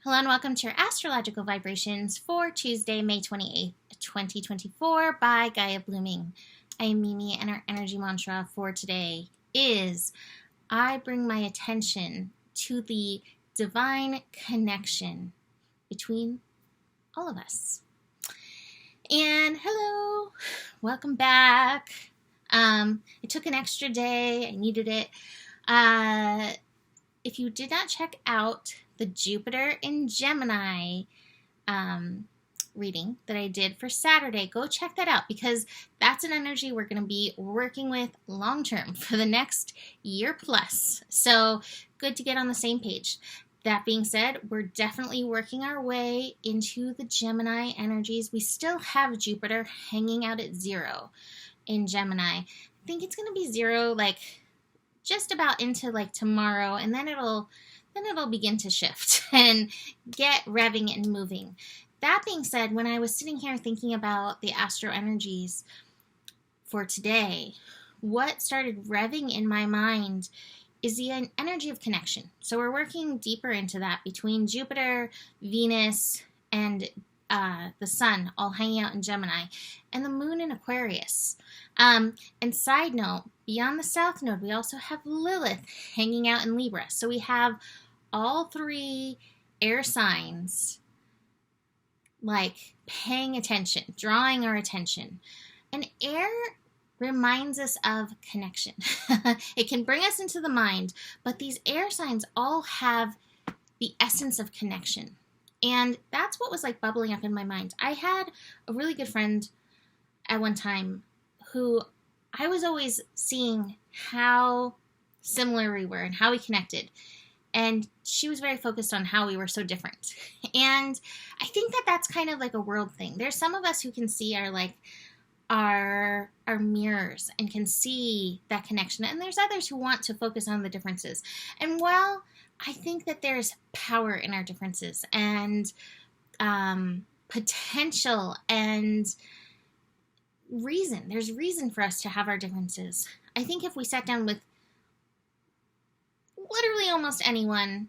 Hello and welcome to your astrological vibrations for Tuesday, May 28th, 2024 by Gaia Blooming. I am Mimi and our energy mantra for today is I bring my attention to the divine connection between all of us. And hello, welcome back. It took an extra day. I needed it. If you did not check out the Jupiter in Gemini reading that I did for Saturday, go check that out because that's an energy we're going to be working with long term for the next year plus. So good to get on the same page. That being said, we're definitely working our way into the Gemini energies. We still have Jupiter hanging out at 0 in Gemini. I think it's going to be 0 just about into tomorrow, and then it'll begin to shift and get revving and moving. That being said, when I was sitting here thinking about the astro energies for today, what started revving in my mind is the energy of connection. So we're working deeper into that between Jupiter, Venus, and the sun all hanging out in Gemini, and the moon in Aquarius. And side note, beyond the south node, we also have Lilith hanging out in Libra. So we have all 3 air signs paying attention, drawing our attention. And air reminds us of connection. It can bring us into the mind, but these air signs all have the essence of connection. And that's what was bubbling up in my mind. I had a really good friend at one time who I was always seeing how similar we were and how we connected. And she was very focused on how we were so different. And I think that that's kind of a world thing. There's some of us who can see our mirrors and can see that connection. And there's others who want to focus on the differences. And while I think that there's power in our differences and potential and reason. There's reason for us to have our differences. I think if we sat down with literally almost anyone,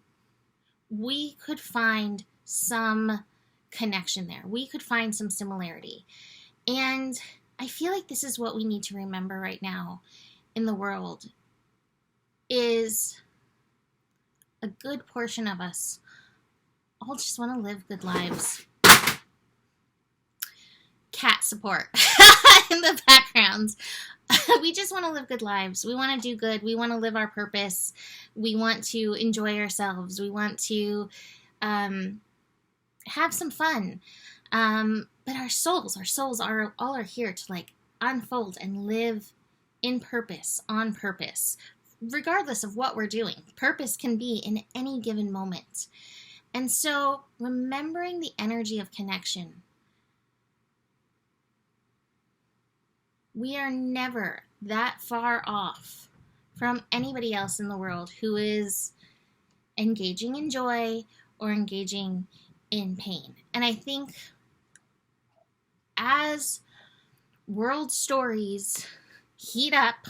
we could find some connection there. We could find some similarity. And I feel like this is what we need to remember right now in the world is a good portion of us all just want to live good lives. Cat support in the background. We just want to live good lives. We want to do good. We want to live our purpose. We want to enjoy ourselves. We want to have some fun. But our souls are here to unfold and live in purpose, on purpose, regardless of what we're doing. Purpose can be in any given moment. And so remembering the energy of connection, we are never that far off from anybody else in the world who is engaging in joy or engaging in pain. And I think as world stories heat up,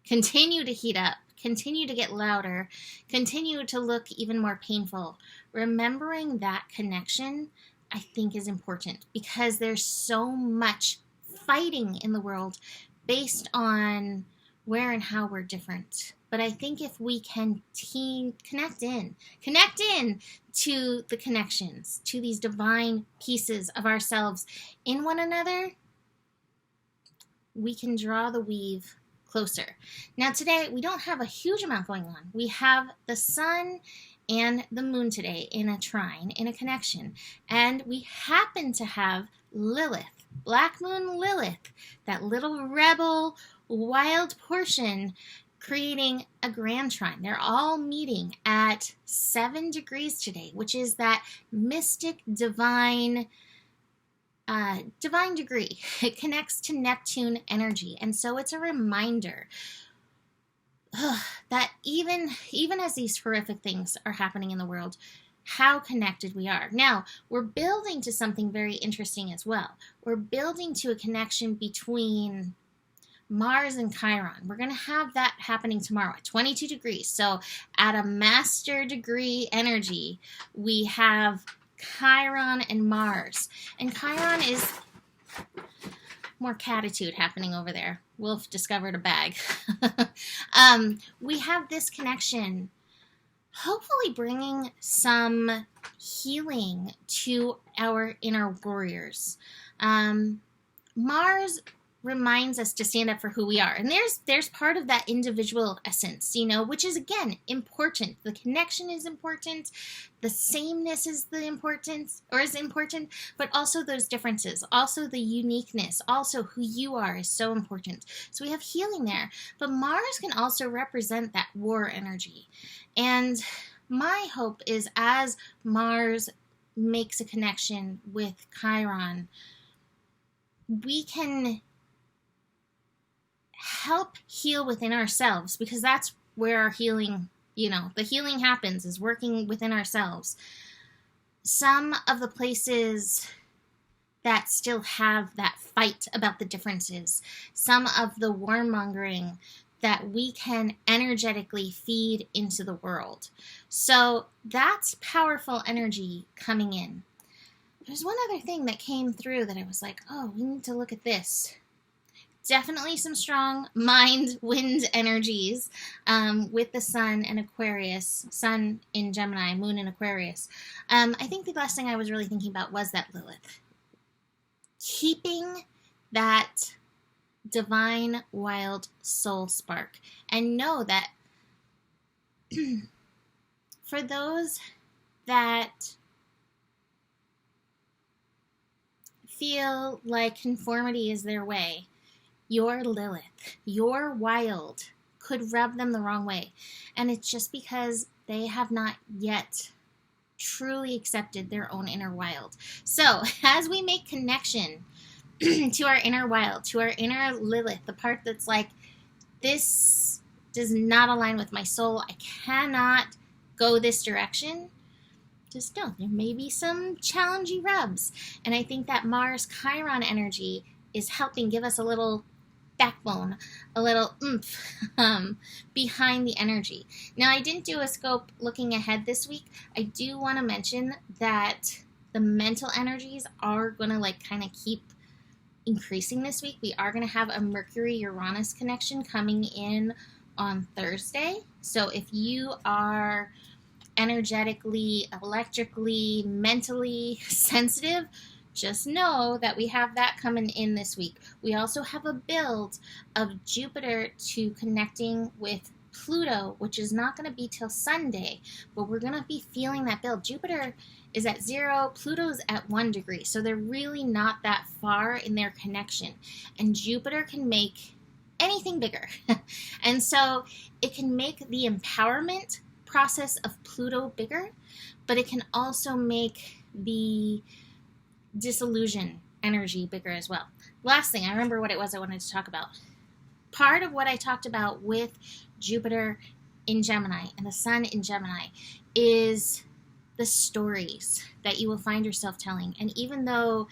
continue to heat up, continue to get louder, continue to look even more painful, remembering that connection, I think, is important because there's so much fighting in the world based on where and how we're different. But I think if we can connect in to the connections, to these divine pieces of ourselves in one another, we can draw the weave closer. Now today, we don't have a huge amount going on. We have the sun and the moon today in a trine, in a connection. And we happen to have Lilith, Black Moon Lilith, that little rebel, wild portion, creating a grand trine. They're all meeting at 7 degrees today, which is that mystic, divine degree. It connects to Neptune energy. And so it's a reminder that even as these horrific things are happening in the world, how connected we are. Now, we're building to something very interesting as well. We're building to a connection between Mars and Chiron. We're going to have that happening tomorrow at 22 degrees. So at a master degree energy, we have Chiron and Mars. And Chiron is more catitude happening over there. Wolf discovered a bag. We have this connection, hopefully bringing some healing to our inner warriors. Mars reminds us to stand up for who we are. And there's part of that individual essence, which is, again, important. The connection is important. The sameness is important, but also those differences, also the uniqueness, also who you are is so important. So we have healing there. But Mars can also represent that war energy. And my hope is, as Mars makes a connection with Chiron, we can help heal within ourselves, because that's where our healing, the healing happens, is working within ourselves. Some of the places that still have that fight about the differences, some of the warmongering that we can energetically feed into the world. So that's powerful energy coming in. There's one other thing that came through that I was like, oh, we need to look at this. Definitely some strong mind wind energies with the sun and Aquarius, sun in Gemini, moon in Aquarius. I think the last thing I was really thinking about was that Lilith. Keeping that divine wild soul spark, and know that for those that feel like conformity is their way, your Lilith, your wild, could rub them the wrong way. And it's just because they have not yet truly accepted their own inner wild. So as we make connection to our inner wild, to our inner Lilith, the part that's like, this does not align with my soul, I cannot go this direction, just know there may be some challenging rubs. And I think that Mars Chiron energy is helping give us a little backbone, a little oomph behind the energy. Now, I didn't do a scope looking ahead this week. I do want to mention that the mental energies are going to kind of keep increasing this week. We are going to have a Mercury-Uranus connection coming in on Thursday. So if you are energetically, electrically, mentally sensitive, just know that we have that coming in this week. We also have a build of Jupiter to connecting with Pluto, which is not going to be till Sunday, but we're going to be feeling that build. Jupiter is at 0, Pluto's at 1 degree, so they're really not that far in their connection. And Jupiter can make anything bigger. And so it can make the empowerment process of Pluto bigger, but it can also make the disillusion energy bigger as well. Last thing, I remember what it was I wanted to talk about. Part of what I talked about with Jupiter in Gemini and the sun in Gemini is the stories that you will find yourself telling. And even though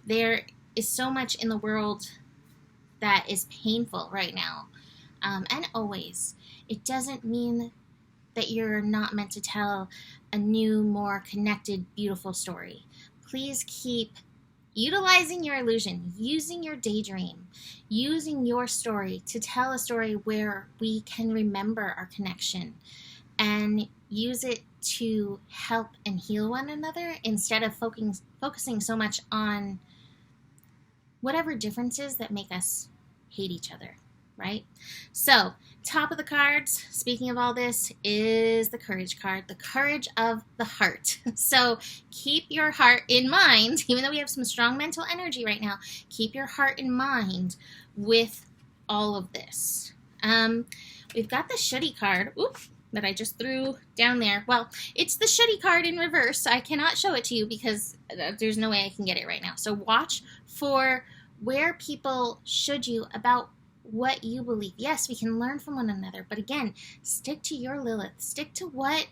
there is so much in the world that is painful right now, and always, it doesn't mean that you're not meant to tell a new, more connected, beautiful story. Please keep utilizing your illusion, using your daydream, using your story to tell a story where we can remember our connection and use it to help and heal one another instead of focusing so much on whatever differences that make us hate each other, right? So, top of the cards, speaking of all this, is the Courage card, the courage of the heart. So keep your heart in mind, even though we have some strong mental energy right now, keep your heart in mind with all of this. We've got the Shouldy card, that I just threw down there. Well, it's the Shouldy card in reverse. I cannot show it to you because there's no way I can get it right now. So watch for where people should you about what you believe. Yes, we can learn from one another, but again, stick to your Lilith. Stick to what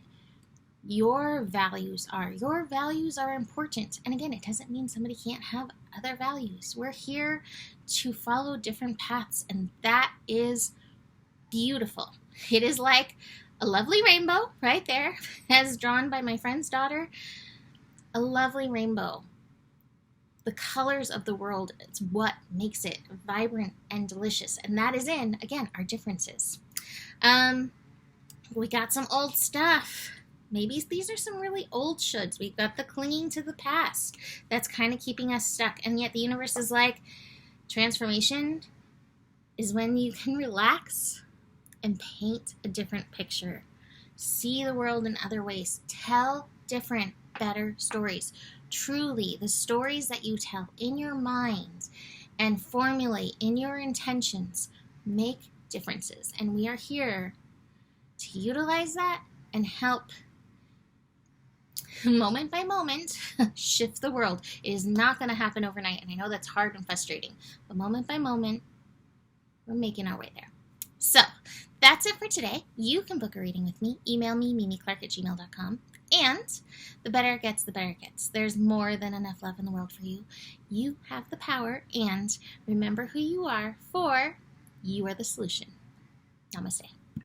your values are. Your values are important. And again, it doesn't mean somebody can't have other values. We're here to follow different paths, and that is beautiful. It is like a lovely rainbow right there, as drawn by my friend's daughter. A lovely rainbow. The colors of the world, it's what makes it vibrant and delicious. And that is in, again, our differences. We got some old stuff. Maybe these are some really old shoulds. We've got the clinging to the past. That's kind of keeping us stuck. And yet the universe is like, transformation is when you can relax and paint a different picture. See the world in other ways. Tell different, better stories. Truly, the stories that you tell in your mind and formulate in your intentions make differences. And we are here to utilize that and help, moment by moment, shift the world. It is not going to happen overnight. And I know that's hard and frustrating. But moment by moment, we're making our way there. So that's it for today. You can book a reading with me. Email me, mimiclark@gmail.com. And the better it gets, the better it gets. There's more than enough love in the world for you. You have the power, and remember who you are, for you are the solution. Namaste.